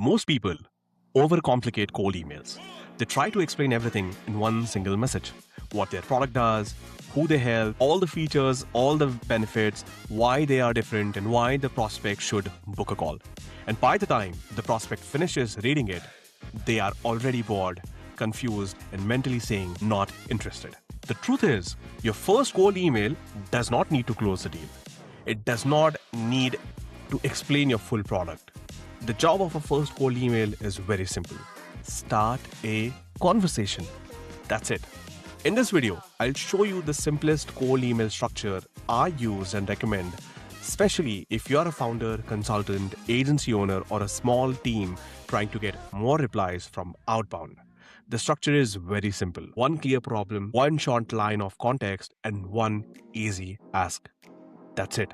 Most people overcomplicate cold emails. They try to explain everything in one single message. What their product does, who they help, all the features, all the benefits, why they are different, and why the prospect should book a call. And by the time the prospect finishes reading it, they are already bored, confused, and mentally saying not interested. The truth is, your first cold email does not need to close the deal. It does not need to explain your full product. The job of a first cold email is very simple. Start a conversation. That's it. In this video, I'll show you the simplest cold email structure I use and recommend, especially if you're a founder, consultant, agency owner, or a small team trying to get more replies from Outbound. The structure is very simple. One clear problem, one short line of context, and one easy ask. That's it.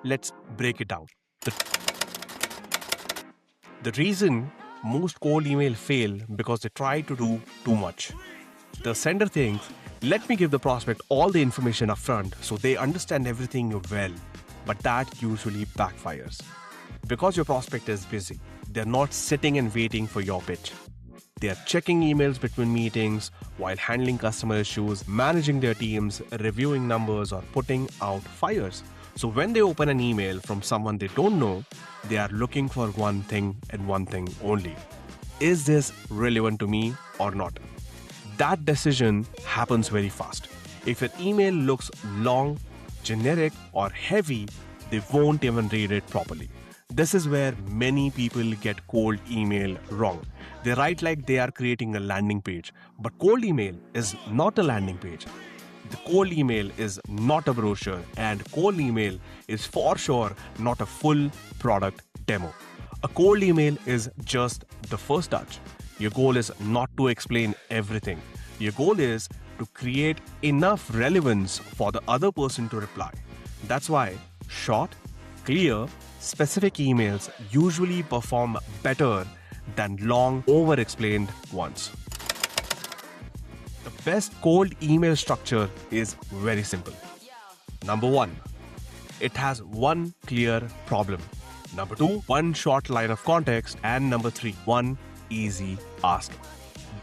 Let's break it down. The reason most cold email fail because they try to do too much. The sender thinks, let me give the prospect all the information upfront so they understand everything well. But that usually backfires. Because your prospect is busy, they're not sitting and waiting for your pitch. They are checking emails between meetings while handling customer issues, managing their teams, reviewing numbers, or putting out fires. So when they open an email from someone they don't know, they are looking for one thing and one thing only. Is this relevant to me or not? That decision happens very fast. If an email looks long, generic, or heavy, they won't even read it properly. This is where many people get cold email wrong. They write like they are creating a landing page, but cold email is not a landing page. The cold email is not a brochure, and cold email is for sure not a full product demo. A cold email is just the first touch. Your goal is not to explain everything. Your goal is to create enough relevance for the other person to reply. That's why short, clear, specific emails usually perform better than long, over-explained ones. The best cold email structure is very simple. Number 1, it has one clear problem. Number 2, one short line of context. And number 3, one easy ask.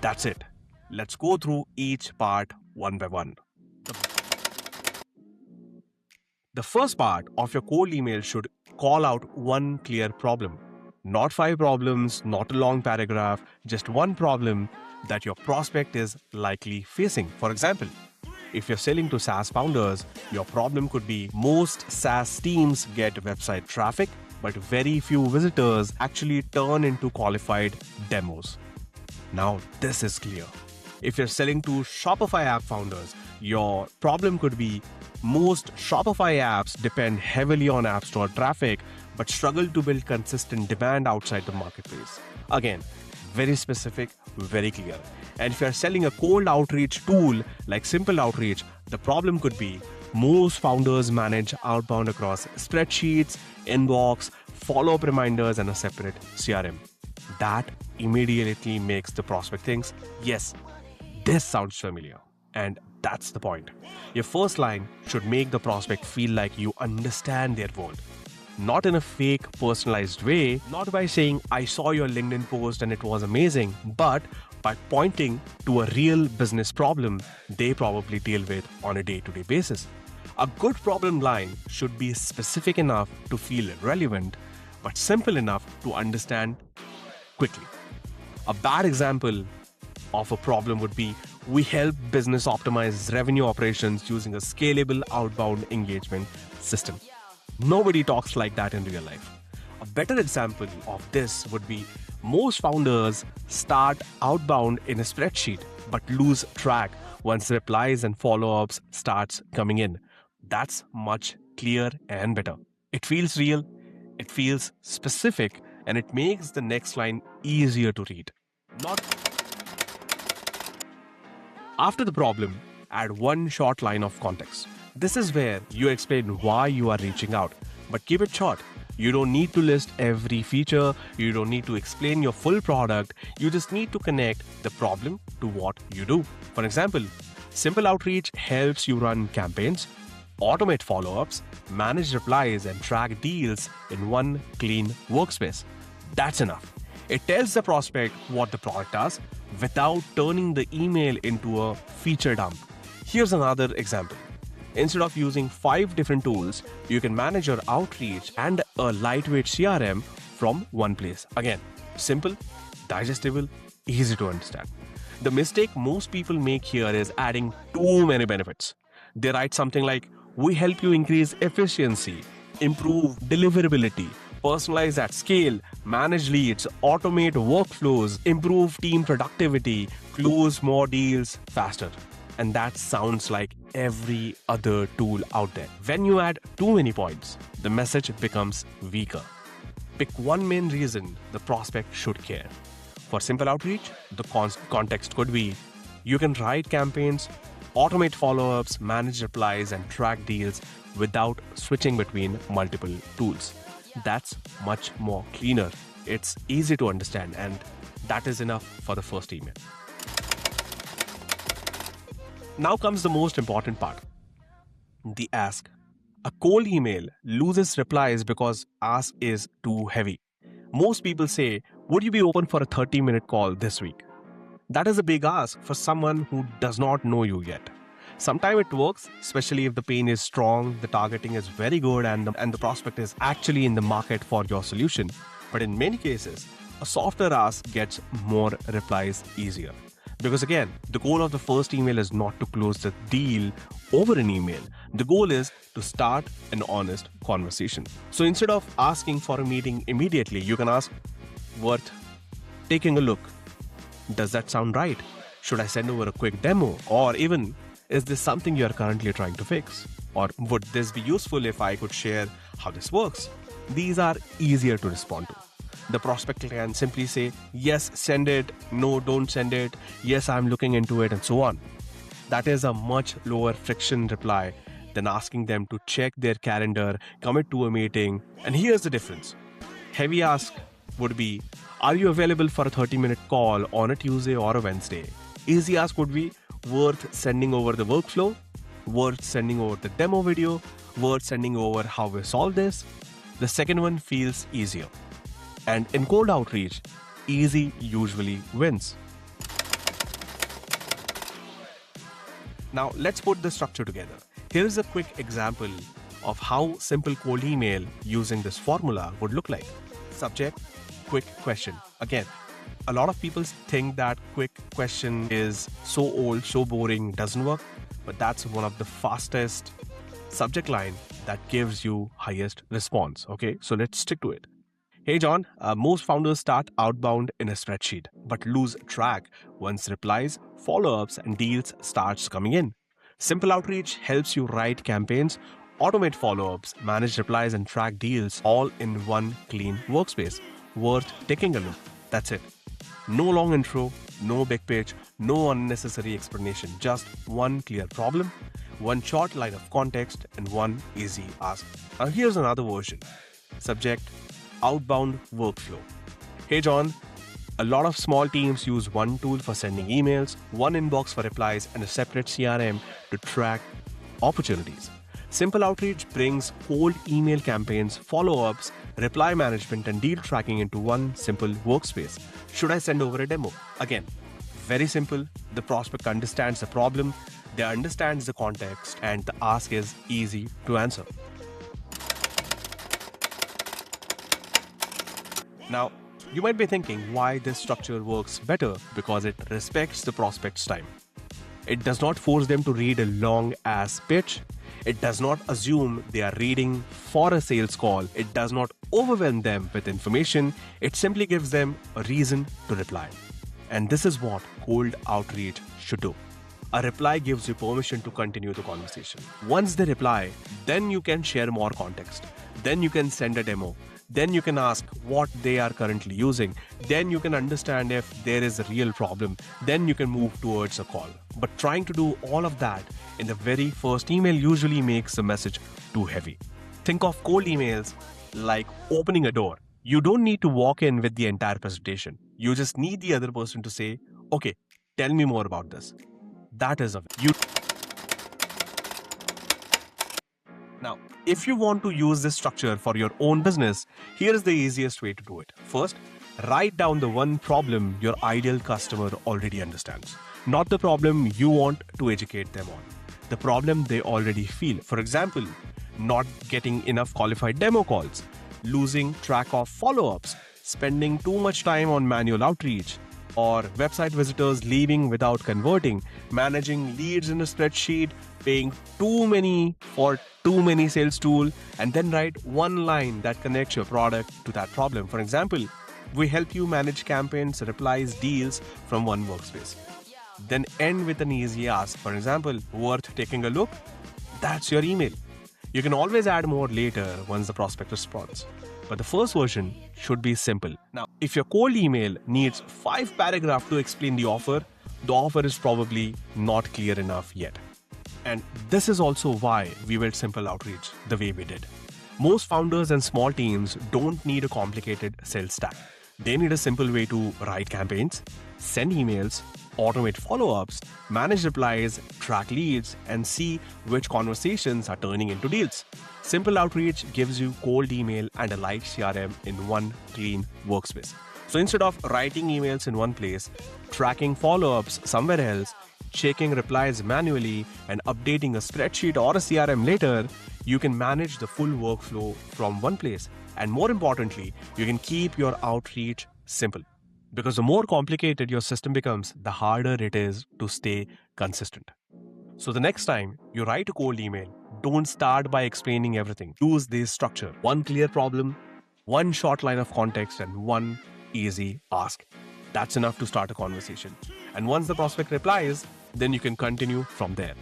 That's it. Let's go through each part one by one. The first part of your cold email should call out one clear problem. Not 5 problems, not a long paragraph, just one problem that your prospect is likely facing. For example, if you're selling to SaaS founders, your problem could be most SaaS teams get website traffic, but very few visitors actually turn into qualified demos. Now, this is clear. If you're selling to Shopify app founders, your problem could be most Shopify apps depend heavily on App Store traffic, but struggle to build consistent demand outside the marketplace. Again, very specific, very clear. And if you're selling a cold outreach tool like SimpleOutreach, the problem could be most founders manage outbound across spreadsheets, inbox, follow-up reminders, and a separate CRM. That immediately makes the prospect thinks, yes, this sounds familiar. And that's the point. Your first line should make the prospect feel like you understand their world. Not in a fake, personalized way, not by saying, I saw your LinkedIn post and it was amazing, but by pointing to a real business problem they probably deal with on a day-to-day basis. A good problem line should be specific enough to feel relevant, but simple enough to understand quickly. A bad example of a problem would be, we help business optimize revenue operations using a scalable outbound engagement system. Nobody talks like that in real life. A better example of this would be, most founders start outbound in a spreadsheet but lose track once replies and follow-ups starts coming in. That's much clearer and better. It feels real, it feels specific, and it makes the next line easier to read. After the problem, add one short line of context. This is where you explain why you are reaching out, but keep it short. You don't need to list every feature, you don't need to explain your full product, you just need to connect the problem to what you do. For example, SimpleOutreach helps you run campaigns, automate follow-ups, manage replies, and track deals in one clean workspace. That's enough. It tells the prospect what the product does without turning the email into a feature dump. Here's another example. Instead of using 5 different tools, you can manage your outreach and a lightweight CRM from one place. Again, simple, digestible, easy to understand. The mistake most people make here is adding too many benefits. They write something like, "We help you increase efficiency, improve deliverability, personalize at scale, manage leads, automate workflows, improve team productivity, close more deals faster." And that sounds like every other tool out there. When you add too many points, the message becomes weaker. Pick one main reason the prospect should care. For simple outreach, the context could be, you can write campaigns, automate follow-ups, manage replies, and track deals without switching between multiple tools. That's much more cleaner. It's easy to understand, and that is enough for the first email. Now comes the most important part, the ask. A cold email loses replies because ask is too heavy. Most people say, "Would you be open for a 30-minute call this week?" That is a big ask for someone who does not know you yet. Sometimes it works, especially if the pain is strong, the targeting is very good, and the prospect is actually in the market for your solution. But in many cases, a softer ask gets more replies easier. Because again, the goal of the first email is not to close the deal over an email. The goal is to start an honest conversation. So instead of asking for a meeting immediately, you can ask, "Worth taking a look. Does that sound right? Should I send over a quick demo? Or even, is this something you are currently trying to fix? Or would this be useful if I could share how this works?" These are easier to respond to. The prospect can simply say, "Yes, send it. No, don't send it. Yes, I'm looking into it," and so on. That is a much lower friction reply than asking them to check their calendar, commit to a meeting. And here's the difference. Heavy ask would be, "Are you available for a 30-minute call on a Tuesday or a Wednesday?" Easy ask would be, "Worth sending over the workflow, worth sending over the demo video, worth sending over how we solve this." The second one feels easier. And in cold outreach, easy usually wins. Now let's put the structure together. Here is a quick example of how simple cold email using this formula would look like. Subject, quick question. Again, a lot of people think that quick question is so old, so boring, doesn't work, but that's one of the fastest subject line that gives you highest response. Okay, so let's stick to it. "Hey John, most founders start Outbound in a spreadsheet, but lose track once replies, follow-ups, and deals starts coming in. Simple Outreach helps you write campaigns, automate follow-ups, manage replies, and track deals all in one clean workspace. Worth taking a look." That's it. No long intro, no big pitch, no unnecessary explanation. Just one clear problem, one short line of context, and one easy ask. Now here's another version. Subject, outbound workflow. "Hey John, a lot of small teams use one tool for sending emails, one inbox for replies, and a separate CRM to track opportunities. Simple Outreach brings cold email campaigns, follow-ups, reply management, and deal tracking into one simple workspace. Should I send over a demo?" Again, very simple. The prospect understands the problem, they understand the context, and the ask is easy to answer. Now, you might be thinking why this structure works better, because it respects the prospect's time. It does not force them to read a long-ass pitch. It does not assume they are reading for a sales call. It does not overwhelm them with information. It simply gives them a reason to reply. And this is what cold outreach should do. A reply gives you permission to continue the conversation. Once they reply, then you can share more context. Then you can send a demo. Then you can ask what they are currently using. Then you can understand if there is a real problem. Then you can move towards a call. But trying to do all of that in the very first email usually makes the message too heavy. Think of cold emails like opening a door. You don't need to walk in with the entire presentation. You just need the other person to say, "Okay, tell me more about this." That is you. Now, if you want to use this structure for your own business, here is the easiest way to do it. First, Write down the one problem your ideal customer already understands, not the problem you want to educate them on, the problem they already feel. For example, not getting enough qualified demo calls, losing track of follow-ups, spending too much time on manual outreach, or website visitors leaving without converting, managing leads in a spreadsheet, paying too many for too many sales tools, and then write one line that connects your product to that problem. For example, we help you manage campaigns, replies, deals from one workspace. Then end with an easy ask. For example, worth taking a look? That's your email. You can always add more later once the prospect responds. But the first version should be simple. Now, if your cold email needs 5 paragraphs to explain the offer is probably not clear enough yet. And this is also why we built SimpleOutreach the way we did. Most founders and small teams don't need a complicated sales stack. They need a simple way to write campaigns, send emails, automate follow-ups, manage replies, track leads, and see which conversations are turning into deals. SimpleOutreach gives you cold email and a live CRM in one clean workspace. So instead of writing emails in one place, tracking follow-ups somewhere else, checking replies manually, and updating a spreadsheet or a CRM later, you can manage the full workflow from one place. And more importantly, you can keep your outreach simple. Because the more complicated your system becomes, the harder it is to stay consistent. So the next time you write a cold email, don't start by explaining everything. Use this structure: one clear problem, one short line of context, and one easy ask. That's enough to start a conversation. And once the prospect replies, then you can continue from there.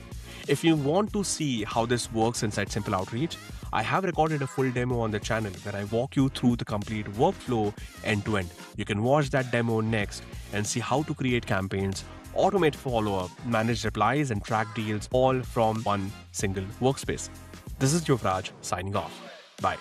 If you want to see how this works inside SimpleOutreach, I have recorded a full demo on the channel where I walk you through the complete workflow end to end. You can watch that demo next and see how to create campaigns, automate follow-up, manage replies, and track deals all from one single workspace. This is Yuvraj signing off. Bye.